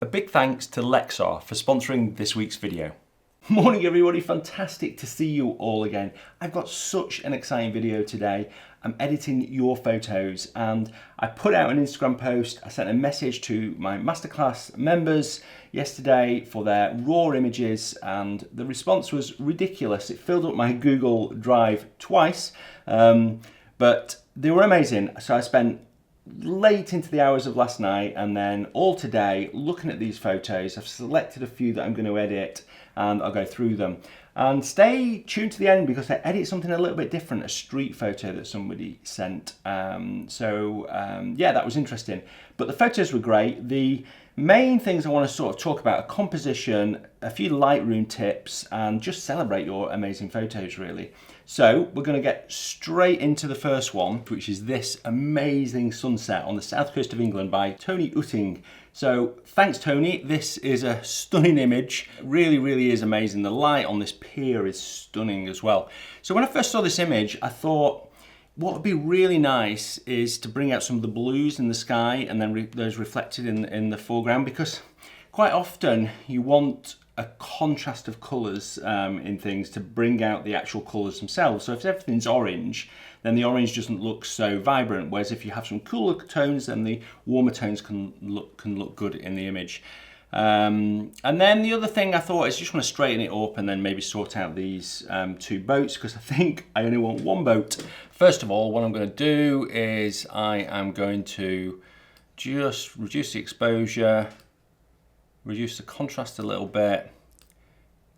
A big thanks to Lexar for sponsoring this week's video. Morning everybody, fantastic to see you all again. I've got such an exciting video today. I'm editing your photos and I put out an Instagram post. I sent a message to my masterclass members yesterday for their raw images and the response was ridiculous. It filled up my Google Drive twice, but they were amazing. So I spent late into the hours of last night and then all today looking at these photos. I've selected a few that I'm going to edit and I'll go through them. And stay tuned to the end because I edit something a little bit different, a street photo that somebody sent. Yeah, that was interesting. But the photos were great. The main things I want to sort of talk about are composition, a few Lightroom tips, and just celebrate your amazing photos really. So we're going to get straight into the first one, which is this amazing sunset on the south coast of England by Tony Utting. So thanks Tony, this is a stunning image. Really is amazing. The light on this pier is stunning as well. So when I first saw this image, I thought what would be really nice is to bring out some of the blues in the sky and then those reflected in the foreground, because quite often you want a contrast of colours in things to bring out the actual colours themselves. So if everything's orange, then the orange doesn't look so vibrant, whereas if you have some cooler tones, then the warmer tones can look good in the image. And then the other thing I thought is just want to straighten it up and then maybe sort out these two boats, because I think I only want one boat. First of all, what I'm going to do is I am going to just reduce the exposure, reduce the contrast a little bit,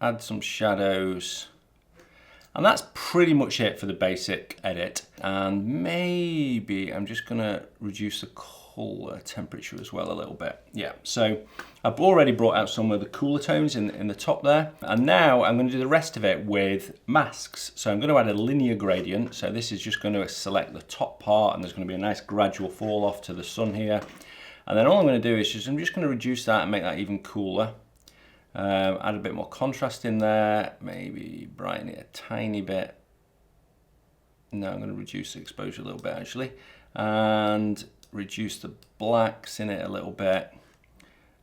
add some shadows, and that's pretty much it for the basic edit. And maybe I'm just gonna reduce the color temperature as well a little bit. Yeah, so I've already brought out some of the cooler tones in the top there, and now I'm going to do the rest of it with masks. So I'm going to add a linear gradient. So this is just going to select the top part, and there's going to be a nice gradual fall off to the sun here. And then all I'm going to do is I'm just going to reduce that and make that even cooler. Add a bit more contrast in there, maybe brighten it a tiny bit. No, I'm going to reduce the exposure a little bit actually, and reduce the blacks in it a little bit,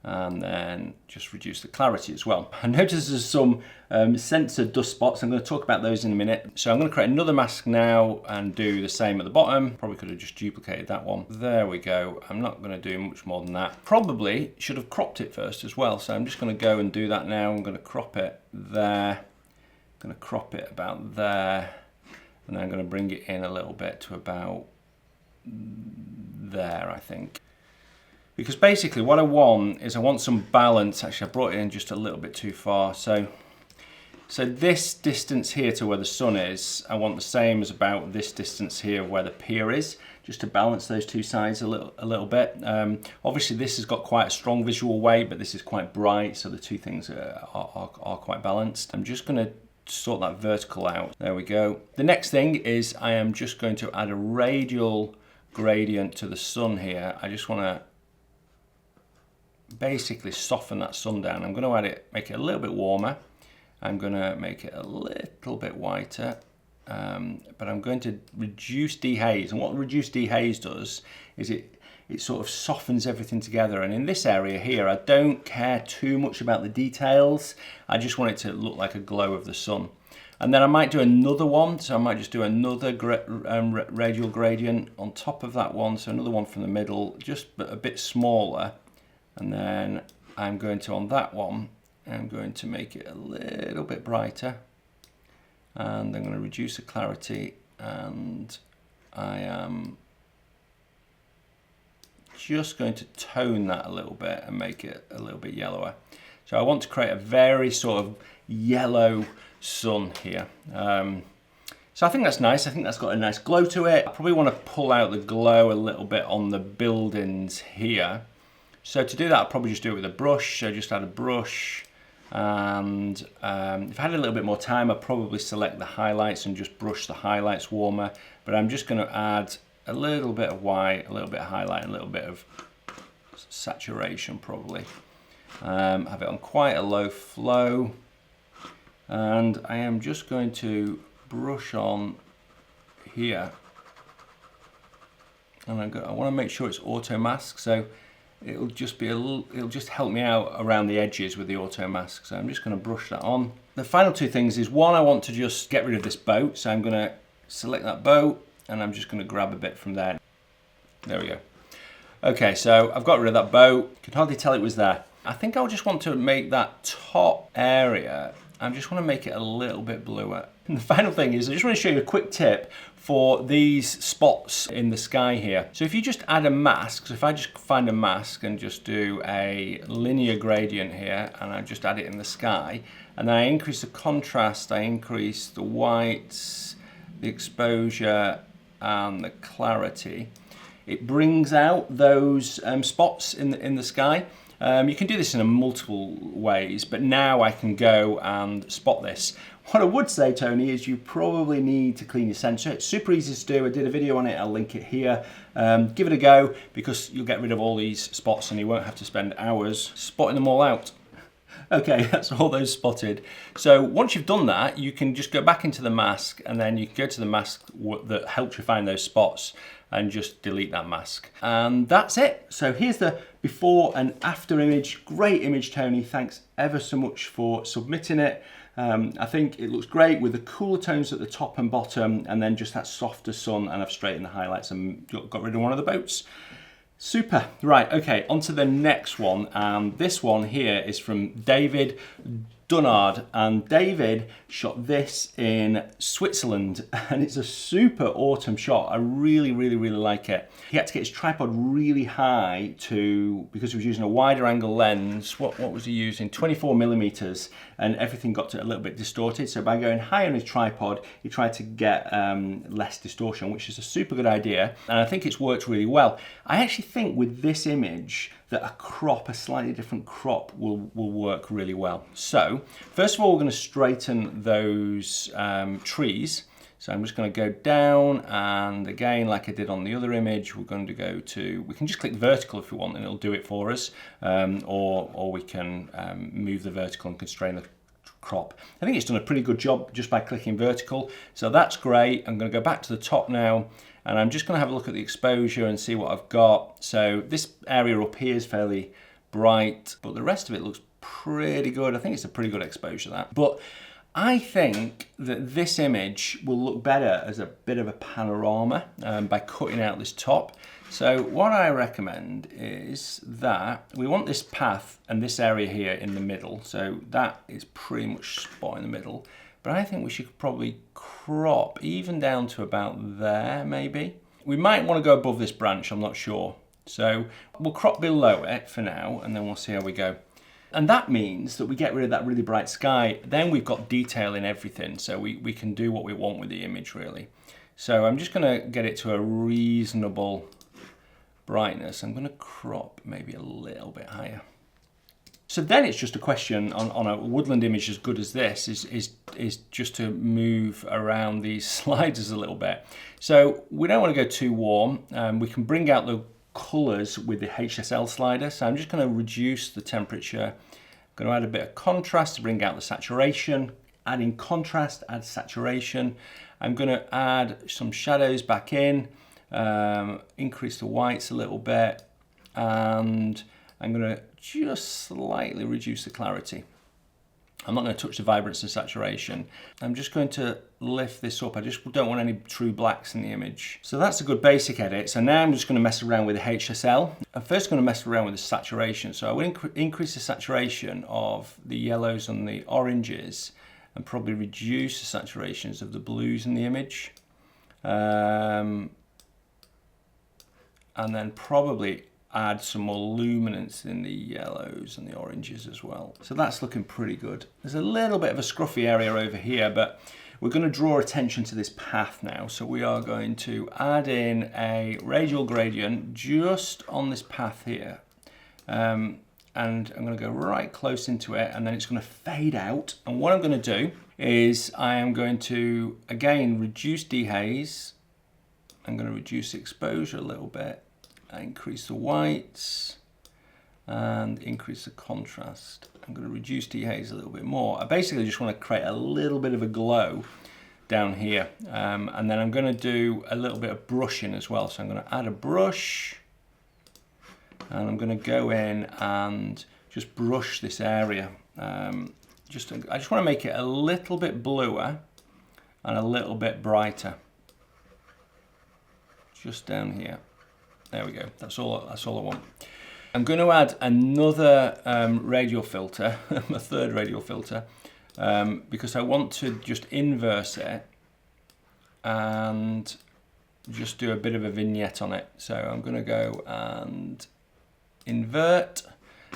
and then just reduce the clarity as well. I notice there's some sensor dust spots. I'm going to talk about those in a minute. So I'm going to create another mask now and do the same at the bottom. Probably could have just duplicated that one. There we go. I'm not going to do much more than that. Probably should have cropped it first as well. So I'm just going to go and do that now. I'm going to crop it there. I'm going to crop it about there. And then I'm going to bring it in a little bit to about there, I think. Because basically what I want is I want some balance. Actually, I brought it in just a little bit too far. So this distance here to where the sun is, I want the same as about this distance here where the pier is, just to balance those two sides a little bit. Obviously this has got quite a strong visual weight, but this is quite bright, so the two things are quite balanced. I'm just going to sort that vertical out. There we go. The next thing is I am just going to add a radial gradient to the sun here. I just want to basically soften that sun down. I'm going to add it, make it a little bit warmer. I'm going to make it a little bit whiter, but I'm going to reduce dehaze. And what reduce dehaze does is it sort of softens everything together. And in this area here, I don't care too much about the details. I just want it to look like a glow of the sun. And then I might do another one, so I might just do another radial gradient on top of that one. So another one from the middle, just a bit smaller. And then I'm going to, on that one, I'm going to make it a little bit brighter. And I'm going to reduce the clarity, and I am just going to tone that a little bit and make it a little bit yellower. So I want to create a very sort of yellow sun here. So I think that's nice. I think that's got a nice glow to it. I probably want to pull out the glow a little bit on the buildings here. So to do that, I'll probably just do it with a brush. So just add a brush. And if I had a little bit more time, I'd probably select the highlights and just brush the highlights warmer. But I'm just going to add a little bit of white, a little bit of highlight, a little bit of saturation probably. Have it on quite a low flow. And I am just going to brush on here. And I want to make sure it's auto mask. So it'll just help me out around the edges with the auto mask. So I'm just going to brush that on. The final two things is, one, I want to just get rid of this boat. So I'm going to select that boat and I'm just going to grab a bit from there. There we go. Okay, so I've got rid of that boat. You can hardly tell it was there. I think I'll just want to make that top area, I just want to make it a little bit bluer. And the final thing is, I just want to show you a quick tip for these spots in the sky here. So if you just add a mask, so if I just find a mask and just do a linear gradient here, and I just add it in the sky, and then I increase the contrast, I increase the whites, the exposure, and the clarity, it brings out those spots in the sky. You can do this in multiple ways, but now I can go and spot this. What I would say, Tony, is you probably need to clean your sensor. It's super easy to do. I did a video on it. I'll link it here. Give it a go, because you'll get rid of all these spots and you won't have to spend hours spotting them all out. Okay, that's all those spotted. So once you've done that, you can just go back into the mask, and then you can go to the mask that helps you find those spots and just delete that mask. And that's it. So here's the before and after image. Great image, Tony. Thanks ever so much for submitting it. I think it looks great with the cooler tones at the top and bottom, and then just that softer sun, and I've straightened the highlights and got rid of one of the boats. Super. Right, okay, on to the next one. This one here is from David Dunnard, and David shot this in Switzerland, and it's a super autumn shot. I really like it. He had to get his tripod really high because he was using a wider angle lens. What was he using? 24mm, and everything got a little bit distorted. So by going higher on his tripod, he tried to get less distortion, which is a super good idea, and I think it's worked really well. I actually think with this image that a slightly different crop will work really well. So first of all, we're going to straighten those trees. So I'm just going to go down, and again, like I did on the other image, we're going to we can just click vertical if we want, and it'll do it for us, or we can move the vertical and constrain the crop. I think it's done a pretty good job just by clicking vertical, so that's great. I'm going to go back to the top now, and I'm just going to have a look at the exposure and see what I've got. So this area up here is fairly bright, but the rest of it looks pretty good. I think it's a pretty good exposure, that. But I think that this image will look better as a bit of a panorama by cutting out this top. So what I recommend is that we want this path and this area here in the middle. So that is pretty much spot in the middle. But I think we should probably crop even down to about there, maybe. We might want to go above this branch, I'm not sure. So we'll crop below it for now, and then we'll see how we go. And that means that we get rid of that really bright sky. Then we've got detail in everything, so we can do what we want with the image, really. So I'm just going to get it to a reasonable brightness. I'm going to crop maybe a little bit higher. So then it's just a question on a woodland image as good as this is just to move around these sliders a little bit. So we don't want to go too warm. We can bring out the colors with the HSL slider. So I'm just going to reduce the temperature. I'm going to add a bit of contrast to bring out the saturation. Adding contrast, add saturation. I'm going to add some shadows back in, increase the whites a little bit, and I'm going to just slightly reduce the clarity. I'm not going to touch the vibrance and saturation. I'm just going to lift this up. I just don't want any true blacks in the image. So that's a good basic edit. So now I'm just going to mess around with the HSL. I'm first going to mess around with the saturation. So I will increase the saturation of the yellows and the oranges, and probably reduce the saturations of the blues in the image. And then probably add some more luminance in the yellows and the oranges as well. So that's looking pretty good. There's a little bit of a scruffy area over here, but we're going to draw attention to this path now. So we are going to add in a radial gradient just on this path here. And I'm going to go right close into it, and then it's going to fade out. And what I'm going to do is I am going to, again, reduce dehaze. I'm going to reduce the exposure a little bit. Increase the whites and increase the contrast. I'm going to reduce dehaze a little bit more. I basically just want to create a little bit of a glow down here, and then I'm going to do a little bit of brushing as well. So I'm going to add a brush, and I'm going to go in and just brush this area. I just want to make it a little bit bluer and a little bit brighter. Just down here. There we go. That's all I want. I'm going to add another radial filter, a third radial filter, because I want to just inverse it and just do a bit of a vignette on it. So I'm going to go and invert,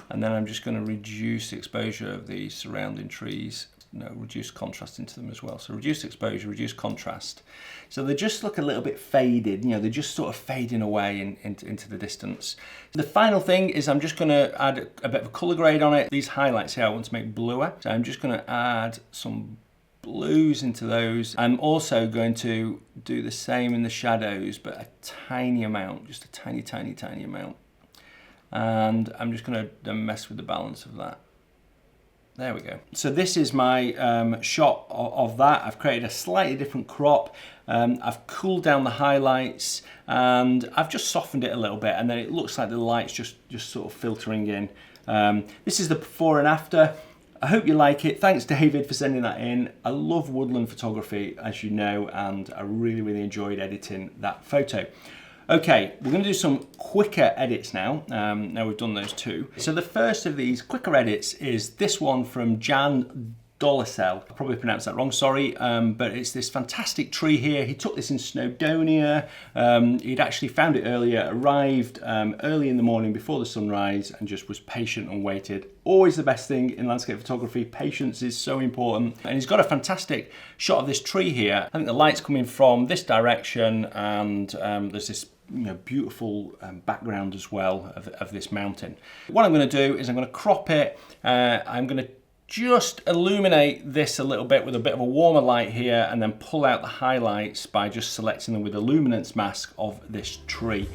and then I'm just going to reduce the exposure of the surrounding trees. No, reduce contrast into them as well. So reduce exposure, reduce contrast. So they just look a little bit faded, you know, they're just sort of fading away into the distance. The final thing is I'm just going to add a bit of a color grade on it. These highlights here I want to make bluer. So I'm just going to add some blues into those. I'm also going to do the same in the shadows, but a tiny amount, just a tiny amount. And I'm just going to mess with the balance of that. There we go. So this is my shot of that. I've created a slightly different crop. I've cooled down the highlights and I've just softened it a little bit, and then it looks like the light's just sort of filtering in. This is the before and after. I hope you like it. Thanks, David, for sending that in. I love woodland photography, as you know, and I really enjoyed editing that photo. Okay, we're going to do some quicker edits now. Now we've done those two. So the first of these quicker edits is this one from Jan Dolicel. I probably pronounced that wrong, sorry, but it's this fantastic tree here. He took this in Snowdonia. He'd actually found it earlier, arrived early in the morning before the sunrise, and just was patient and waited. Always the best thing in landscape photography. Patience is so important. And he's got a fantastic shot of this tree here. I think the light's coming from this direction, and there's this beautiful background as well of this mountain. What I'm going to do is I'm going to crop it. I'm going to just illuminate this a little bit with a bit of a warmer light here, and then pull out the highlights by just selecting them with the Luminance mask of this tree.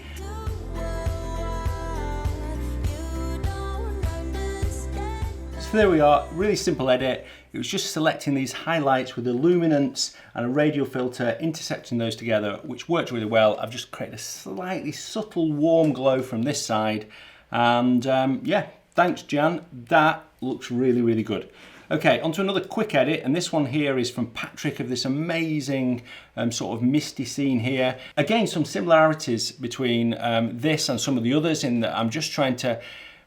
So there we are, really simple edit. It was just selecting these highlights with the luminance and a radial filter, intersecting those together, which worked really well. I've just created a slightly subtle warm glow from this side. And yeah, thanks, Jan. That looks really good. Okay, onto another quick edit, and this one here is from Patrick of this amazing sort of misty scene here. Again, some similarities between this and some of the others in that I'm just trying to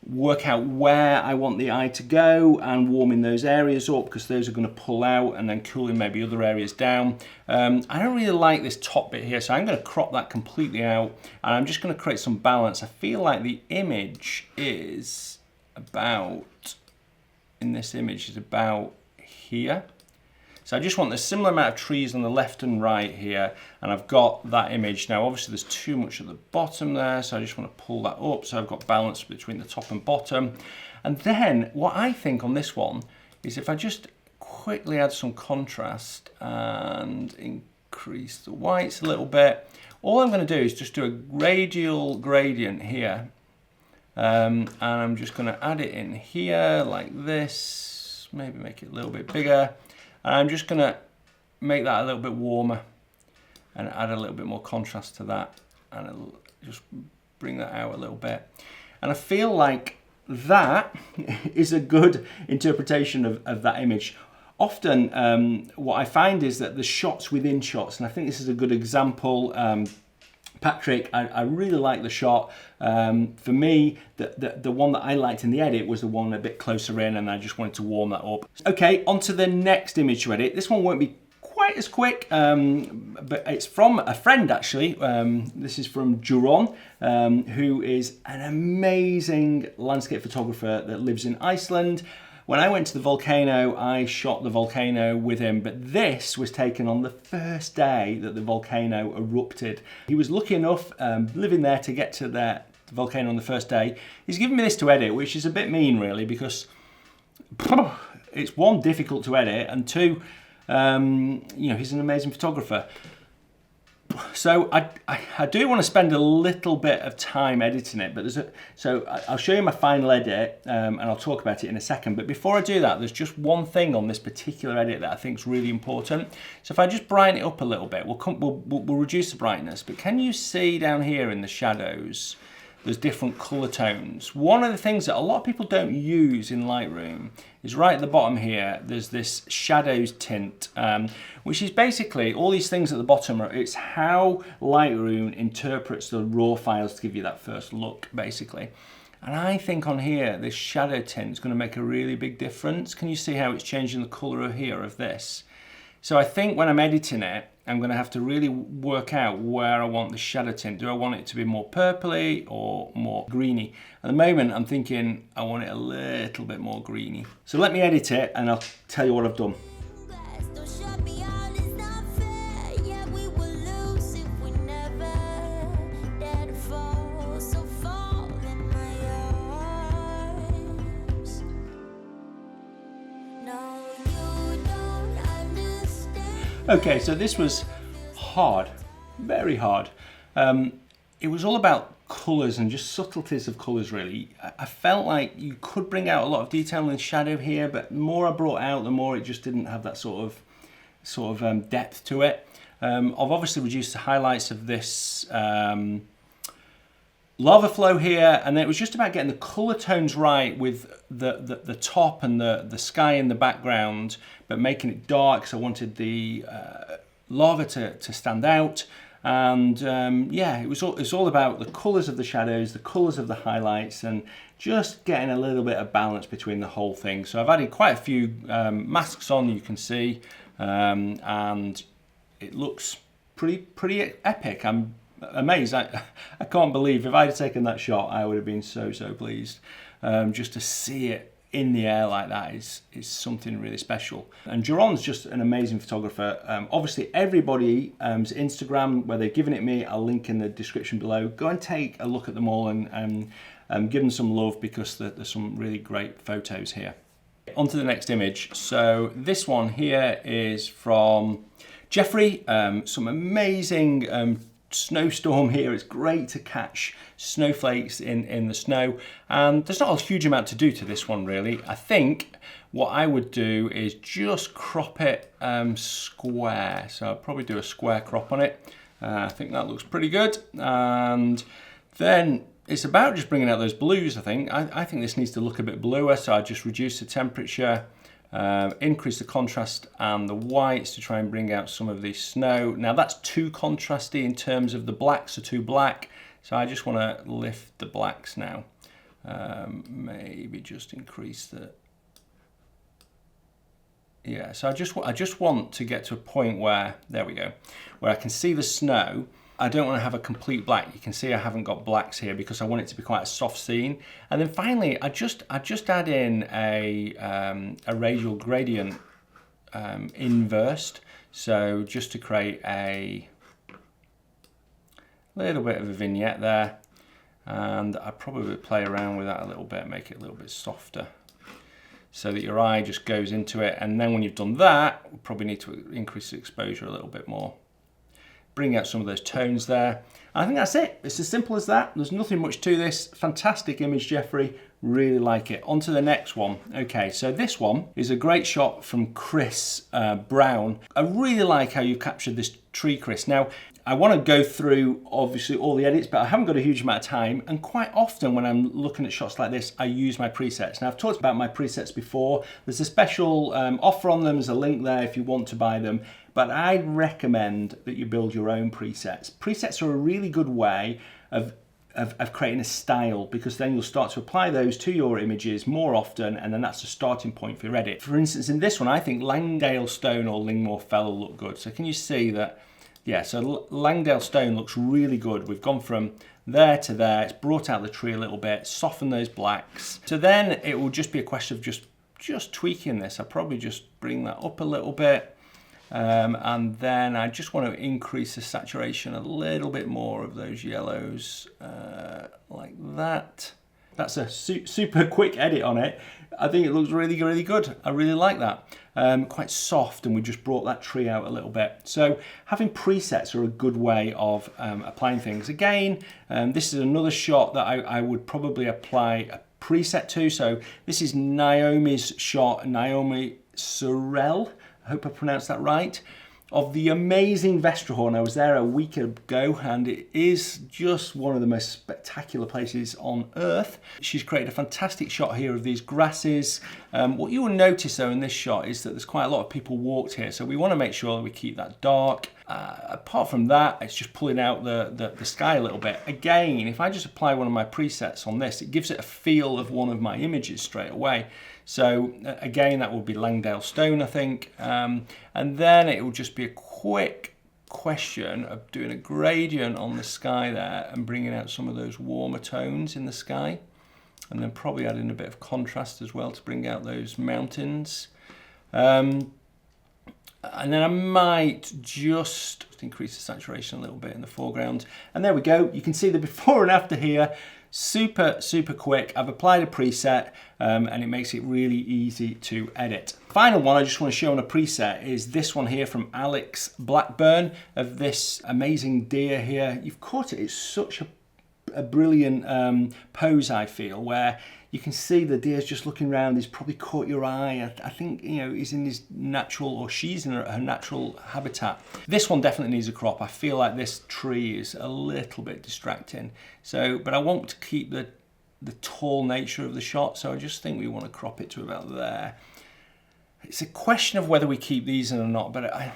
work out where I want the eye to go and warming those areas up, because those are going to pull out, and then cooling maybe other areas down. I don't really like this top bit here, so I'm going to crop that completely out, and I'm just going to create some balance. I feel like the image is about, in this image, is about here. So I just want a similar amount of trees on the left and right here, and I've got that image. Now obviously there's too much at the bottom there, so I just want to pull that up so I've got balance between the top and bottom. And then what I think on this one is if I just quickly add some contrast and increase the whites a little bit, all I'm going to do is just do a radial gradient here, and I'm just going to add it in here like this, maybe make it a little bit bigger. And I'm just going to make that a little bit warmer and add a little bit more contrast to that, and it'll just bring that out a little bit. And I feel like that is a good interpretation of that image. Often what I find is that the shots within shots, and I think this is a good example. Patrick, I really like the shot. For me, the one that I liked in the edit was the one a bit closer in, and I just wanted to warm that up. Okay, on to the next image to edit. This one won't be quite as quick, but it's from a friend actually. This is from Juron, who is an amazing landscape photographer that lives in Iceland. When I went to the volcano, I shot the volcano with him, but this was taken on the first day that the volcano erupted. He was lucky enough, living there, to get to the volcano on the first day. He's given me this to edit, which is a bit mean really, because it's one, difficult to edit, and two, he's an amazing photographer. So I do want to spend a little bit of time editing it, but so I'll show you my final edit, and I'll talk about it in a second. But before I do that, there's just one thing on this particular edit that I think is really important. So if I just brighten it up a little bit, we'll reduce the brightness. But can you see down here in the shadows there's different color tones. One of the things that a lot of people don't use in Lightroom is right at the bottom here, there's this shadows tint, which is basically all these things at the bottom. It's how Lightroom interprets the raw files to give you that first look, basically. And I think on here, this shadow tint is going to make a really big difference. Can you see how it's changing the color here of this? So I think when I'm editing it, I'm going to have to really work out where I want the shadow tint. Do I want it to be more purpley or more greeny? At the moment, I'm thinking I want it a little bit more greeny. So let me edit it and I'll tell you what I've done. Okay, so this was hard, very hard. It was all about colours and just subtleties of colours, really. I felt like you could bring out a lot of detail in the shadow here, but the more I brought out, the more it just didn't have that sort of depth to it. I've obviously reduced the highlights of this lava flow here, and then it was just about getting the colour tones right with the top and the sky in the background, but making it dark, so I wanted the lava to stand out. And yeah, it was all about the colours of the shadows, the colours of the highlights, and just getting a little bit of balance between the whole thing. So I've added quite a few masks on, you can see, and it looks pretty epic. I'm amazed. I can't believe if I had taken that shot, I would have been so pleased. Just to see it in the air like that is something really special. And Jeron's just an amazing photographer. Obviously everybody's Instagram, where they've given it me, I'll link in the description below. Go and take a look at them all and give them some love, because there's some really great photos here. On to the next image. So this one here is from Jeffrey. Some amazing snowstorm here. It's great to catch snowflakes in the snow, and there's not a huge amount to do to this one, really. I think what I would do is just crop it square. So I'll probably do a square crop on it. I think that looks pretty good. And then it's about just bringing out those blues. I think this needs to look a bit bluer, so I just reduce the temperature, increase the contrast and the whites to try and bring out some of the snow. Now that's too contrasty in terms of the blacks are too black, so I just want to lift the blacks now. Maybe just increase the... Yeah, so I just want to get to a point where, there we go, where I can see the snow. I don't want to have a complete black. You can see I haven't got blacks here because I want it to be quite a soft scene. And then finally, I just add in a radial gradient inversed. So just to create a little bit of a vignette there. And I probably play around with that a little bit, make it a little bit softer, so that your eye just goes into it. And then when you've done that, we probably need to increase the exposure a little bit more. Bring out some of those tones there. I think that's it. It's as simple as that. There's nothing much to this. Fantastic image, Jeffrey. Really like it. On to the next one. Okay, so this one is a great shot from Chris Brown. I really like how you captured this tree, Chris. Now, I want to go through, obviously, all the edits, but I haven't got a huge amount of time. And quite often when I'm looking at shots like this, I use my presets. Now, I've talked about my presets before. There's a special offer on them. There's a link there if you want to buy them. But I'd recommend that you build your own presets. Presets are a really good way of creating a style, because then you'll start to apply those to your images more often, and then that's the starting point for your edit. For instance, in this one, I think Langdale Stone or Lingmore Fell will look good. So can you see that? Yeah, so Langdale Stone looks really good. We've gone from there to there. It's brought out the tree a little bit, softened those blacks. So then it will just be a question of just tweaking this. I'll probably just bring that up a little bit. And then I just want to increase the saturation a little bit more of those yellows, like that. That's a super quick edit on it. I think it looks really good. I really like that. Quite soft, and we just brought that tree out a little bit. So having presets are a good way of applying things. Again, this is another shot that I would probably apply a preset to. So this is Naomi's shot, Naomi Sorrell. I hope I pronounced that right. of the amazing Vestrahorn. I was there a week ago and it is just one of the most spectacular places on earth. She's created a fantastic shot here of these grasses. What you will notice though in this shot is that there's quite a lot of people walked here, so we want to make sure that we keep that dark. Apart from that, it's just pulling out the sky a little bit. Again, if I just apply one of my presets on this, it gives it a feel of one of my images straight away. So again, that will be Langdale Stone, I think. And then it will just be a quick question of doing a gradient on the sky there and bringing out some of those warmer tones in the sky. And then probably adding a bit of contrast as well to bring out those mountains. And then I might just increase the saturation a little bit in the foreground. And there we go. You can see the before and after here. Super, super quick. I've applied a preset and it makes it really easy to edit. Final one I just want to show on a preset is this one here from Alex Blackburn of this amazing deer here. You've caught it. It's such a brilliant pose, I feel, where you can see the deer's just looking around. He's probably caught your eye. I think, you know, he's in his natural, or she's in her natural habitat. This one definitely needs a crop. I feel like this tree is a little bit distracting. So, but I want to keep the tall nature of the shot, so I just think we want to crop it to about there. It's a question of whether we keep these in or not, but I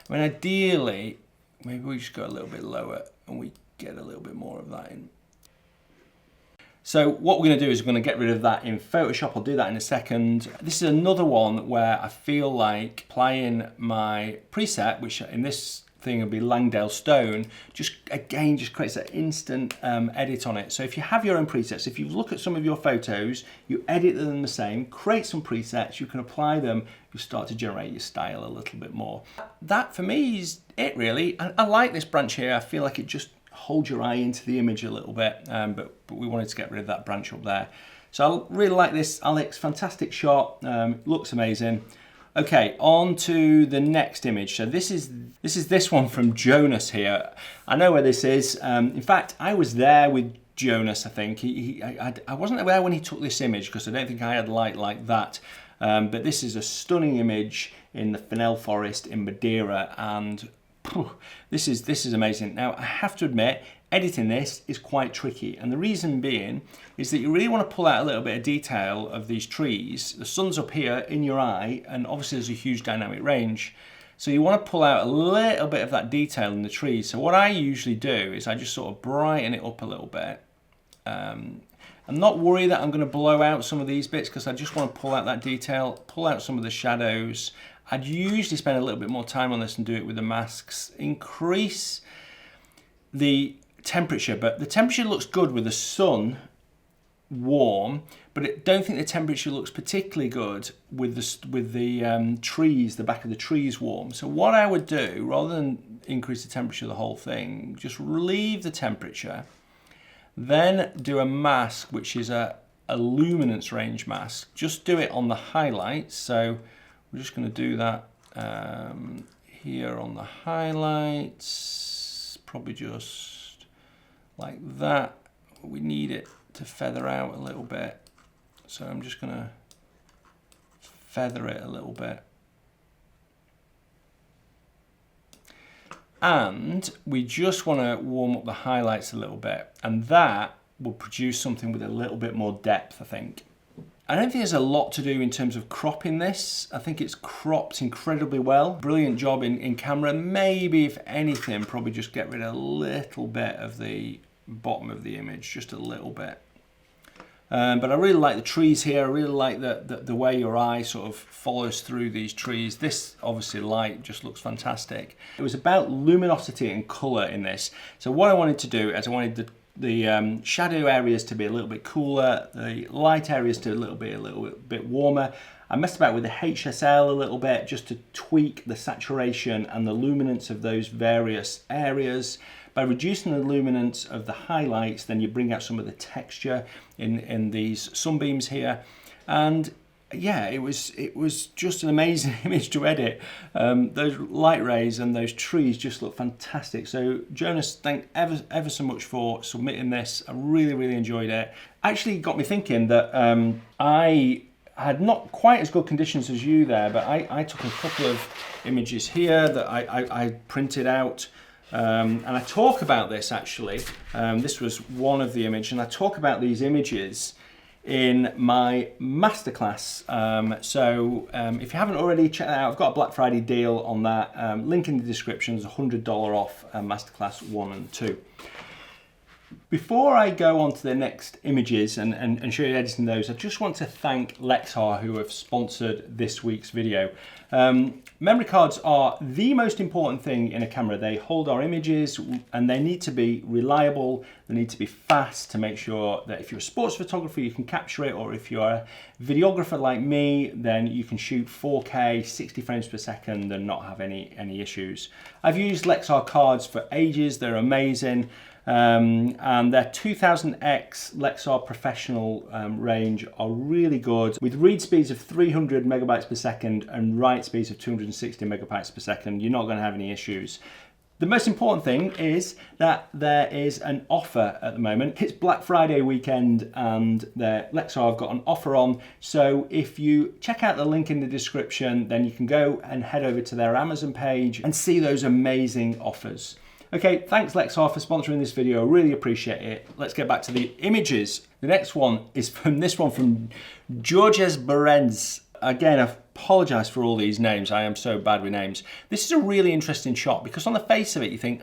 mean, ideally, maybe we just go a little bit lower and we get a little bit more of that in. So what we're going to do is we're going to get rid of that in Photoshop. I'll do that in a second. This is another one where I feel like applying my preset, which in this thing will be Langdale Stone, just again just creates that instant edit on it. So if you have your own presets, if you look at some of your photos, you edit them the same, create some presets, you can apply them, you start to generate your style a little bit more. That for me is it really. I like this branch here. I feel like it just hold your eye into the image a little bit, but we wanted to get rid of that branch up there. So I really like this, Alex, fantastic shot, looks amazing. Okay, on to the next image. So this is this one from Jonas here. I know where this is. In fact, I was there with Jonas, I think. I wasn't there when he took this image because I don't think I had light like that. But this is a stunning image in the Fennel Forest in Madeira, and this is amazing. Now, I have to admit, editing this is quite tricky, and the reason being is that you really want to pull out a little bit of detail of these trees. The sun's up here in your eye, and obviously there's a huge dynamic range, so you want to pull out a little bit of that detail in the trees. So what I usually do is I just sort of brighten it up a little bit. I'm not worried that I'm going to blow out some of these bits because I just want to pull out that detail, pull out some of the shadows. I'd usually spend a little bit more time on this and do it with the masks. Increase the temperature, but the temperature looks good with the sun warm, but I don't think the temperature looks particularly good with the trees, the back of the trees warm. So what I would do, rather than increase the temperature of the whole thing, just relieve the temperature, then do a mask, which is a luminance range mask. Just do it on the highlights. So we're just going to do that here on the highlights, probably just like that. We need it to feather out a little bit, so I'm just going to feather it a little bit. And we just want to warm up the highlights a little bit, and that will produce something with a little bit more depth, I think. I don't think there's a lot to do in terms of cropping this. I think it's cropped incredibly well. Brilliant job in camera. Maybe, if anything, probably just get rid of a little bit of the bottom of the image, just a little bit. But I really like the trees here. I really like the way your eye sort of follows through these trees. This, obviously, light just looks fantastic. It was about luminosity and colour in this. So what I wanted to do is I wanted the shadow areas to be a little bit cooler, the light areas to a little bit warmer. I messed about with the HSL a little bit just to tweak the saturation and the luminance of those various areas. By reducing the luminance of the highlights, then you bring out some of the texture in these sunbeams here. And yeah, it was just an amazing image to edit. Those light rays and those trees just look fantastic. So Jonas, thank ever so much for submitting this. I really enjoyed it. Actually got me thinking that I had not quite as good conditions as you there, but I took a couple of images here that I printed out. And I talk about this actually. This was one of the images, and I talk about these images in my masterclass. If you haven't already, checked that out. I've got a Black Friday deal on that. Link in the description. There's $100 off masterclass 1 and 2. Before I go on to the next images and show you editing those, I just want to thank Lexar, who have sponsored this week's video. Memory cards are the most important thing in a camera. They hold our images and they need to be reliable. They need to be fast to make sure that if you're a sports photographer, you can capture it, or if you're a videographer like me, then you can shoot 4K, 60 frames per second and not have any issues. I've used Lexar cards for ages. They're amazing. And their 2000X Lexar Professional range are really good, with read speeds of 300 megabytes per second and write speeds of 260 megabytes per second. You're not going to have any issues. The most important thing is that there is an offer at the moment. It's Black Friday weekend and Lexar have got an offer on. So if you check out the link in the description, then you can go and head over to their Amazon page and see those amazing offers. Okay, thanks Lexar for sponsoring this video. I really appreciate it. Let's get back to the images. The next one is from Georges Berens. Again, I apologize for all these names. I am so bad with names. This is a really interesting shot because on the face of it, you think,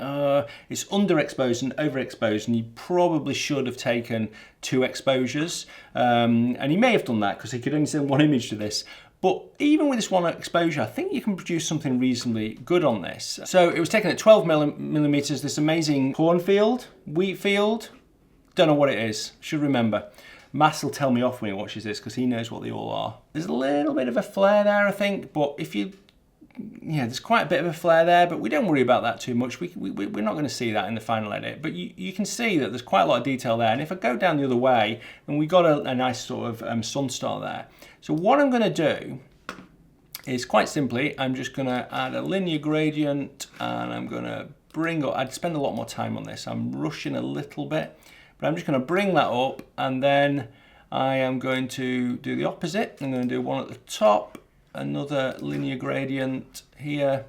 it's underexposed and overexposed, and you probably should have taken 2 exposures. And he may have done that because he could only send 1 image to this. But even with this 1 exposure, I think you can produce something reasonably good on this. So it was taken at 12 millimeters, this amazing cornfield, wheat field. Don't know what it is, should remember. Mass will tell me off when he watches this because he knows what they all are. There's a little bit of a flare there, I think, but there's quite a bit of a flare there, but we don't worry about that too much. We're not going to see that in the final edit, but you can see that there's quite a lot of detail there. And if I go down the other way, then we got a nice sort of sun star there. So what I'm going to do is quite simply, I'm just going to add a linear gradient, and I'm going to bring up, I'd spend a lot more time on this. I'm rushing a little bit, but I'm just going to bring that up, and then I am going to do the opposite. I'm going to do one at the top, another linear gradient here,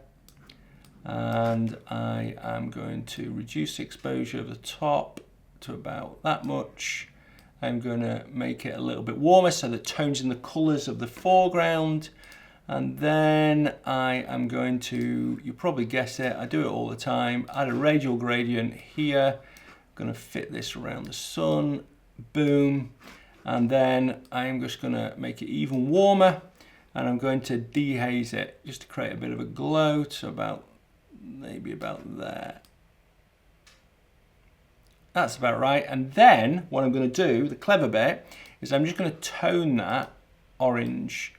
and I am going to reduce the exposure of the top to about that much. I'm going to make it a little bit warmer so that it tones in the colours of the foreground, and then I am going to, you probably guess it, I do it all the time, add a radial gradient here. I'm going to fit this around the sun, boom, and then I'm just going to make it even warmer. And I'm going to dehaze it just to create a bit of a glow to maybe about there. That's about right. And then what I'm going to do, the clever bit, is I'm just going to tone that orange.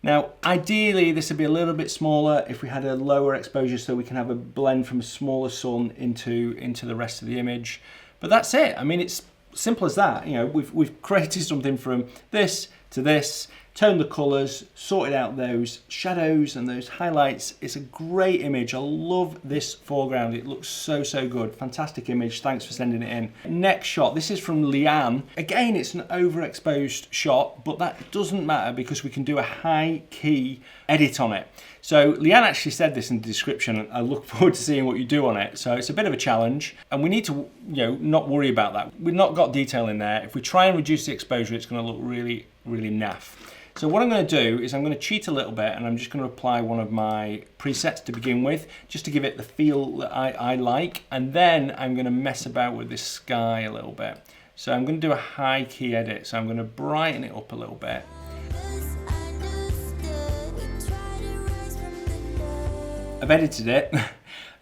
Now, ideally, this would be a little bit smaller if we had a lower exposure so we can have a blend from a smaller sun into the rest of the image. But that's it. I mean, it's simple as that. You know, we've created something from this to this, toned the colours, sorted out those shadows and those highlights. It's a great image. I love this foreground. It looks so good. Fantastic image. Thanks for sending it in. Next shot. This is from Leanne. Again, it's an overexposed shot, but that doesn't matter because we can do a high key edit on it. So Leanne actually said this in the description, and I look forward to seeing what you do on it. So it's a bit of a challenge, and we need to, not worry about that. We've not got detail in there. If we try and reduce the exposure, it's going to look really naff. So what I'm going to do is I'm going to cheat a little bit, and I'm just going to apply one of my presets to begin with, just to give it the feel that I like, and then I'm going to mess about with this sky a little bit. So I'm going to do a high key edit, so I'm going to brighten it up a little bit. I've edited it,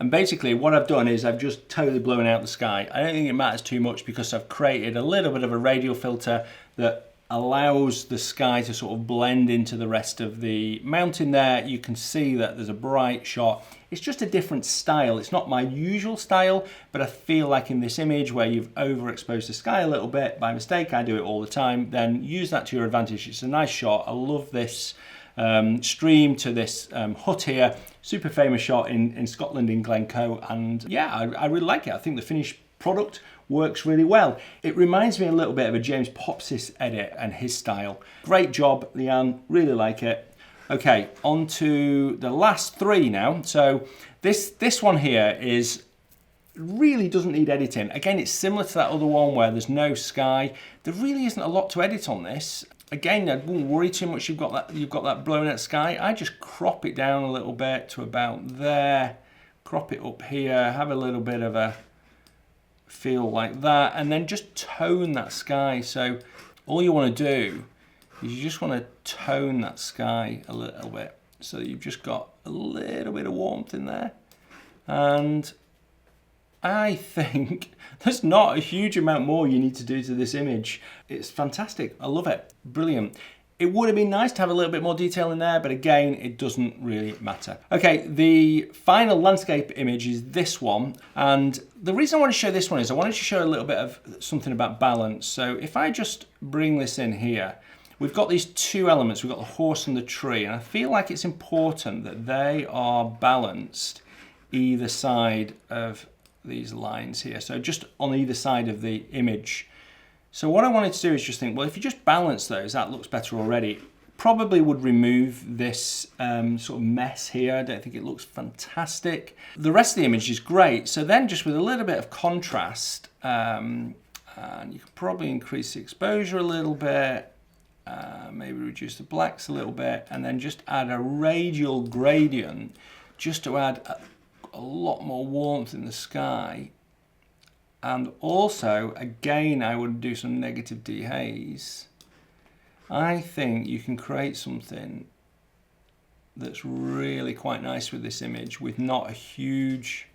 and basically what I've done is I've just totally blown out the sky. I don't think it matters too much because I've created a little bit of a radial filter that allows the sky to sort of blend into the rest of the mountain there. You can see that there's a bright shot. It's just a different style. It's not my usual style, but I feel like in this image where you've overexposed the sky a little bit by mistake, I do it all the time, then use that to your advantage. It's a nice shot. I love this stream to this hut here. Super famous shot in Scotland, in Glencoe, and yeah, I really like it. I think the finished product works really well. It reminds me a little bit of a James Popsis edit and his style. Great job, Leanne, really like it. Okay, on to the last three now. So this one here really doesn't need editing. Again, it's similar to that other one where there's no sky. There really isn't a lot to edit on this. Again, I wouldn't worry too much you've got that blown out sky. I just crop it down a little bit to about there, crop it up here, have a little bit of a feel like that, and then just tone that sky. So all you want to do is you just want to tone that sky a little bit so that you've just got a little bit of warmth in there. And I think there's not a huge amount more you need to do to this image. It's fantastic. I love it. Brilliant. It would have been nice to have a little bit more detail in there, but again, it doesn't really matter. Okay, the final landscape image is this one. And the reason I want to show this one is I wanted to show a little bit of something about balance. So if I just bring this in here, we've got these two elements. We've got the horse and the tree. And I feel like it's important that they are balanced either side of these lines here, so just on either side of the image. So what I wanted to do is just think, well, if you just balance those, that looks better already. Probably would remove this sort of mess here. I don't think it looks fantastic. The rest of the image is great. So then just with a little bit of contrast, and you can probably increase the exposure a little bit, maybe reduce the blacks a little bit, and then just add a radial gradient just to add a lot more warmth in the sky. And also, again, I would do some negative dehaze. I think you can create something that's really quite nice with this image with not a huge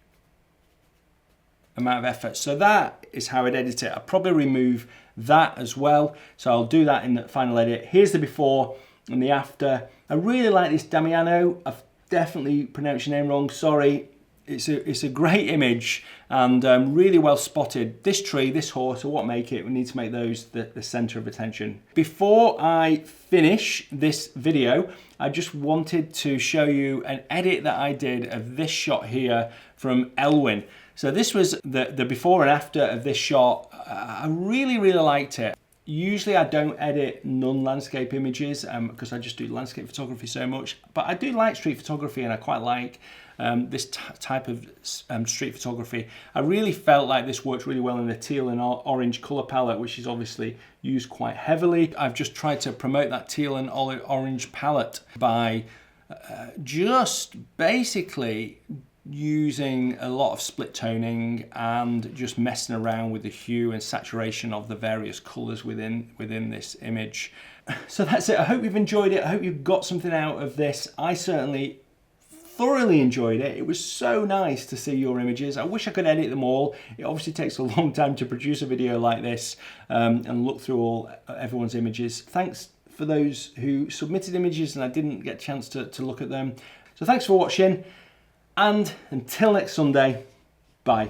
amount of effort. So that is how I'd edit it. I'll probably remove that as well. So I'll do that in the final edit. Here's the before and the after. I really like this Damiano. I've definitely pronounced your name wrong, sorry. It's a great image and really well spotted. This tree, this horse are what make it. We need to make those the center of attention. Before I finish this video, I just wanted to show you an edit that I did of this shot here from Elwin. So this was the before and after of this shot. I really liked it. Usually I don't edit non-landscape images because I just do landscape photography so much, but I do like street photography and I quite like this type of street photography. I really felt like this worked really well in the teal and orange color palette, which is obviously used quite heavily. I've just tried to promote that teal and orange palette by just basically using a lot of split toning and just messing around with the hue and saturation of the various colors within this image. So that's it. I hope you've enjoyed it. I hope you've got something out of this. I certainly thoroughly enjoyed it. It was so nice to see your images. I wish I could edit them all. It obviously takes a long time to produce a video like this and look through everyone's images. Thanks for those who submitted images and I didn't get a chance to look at them. So thanks for watching. And until next Sunday, bye.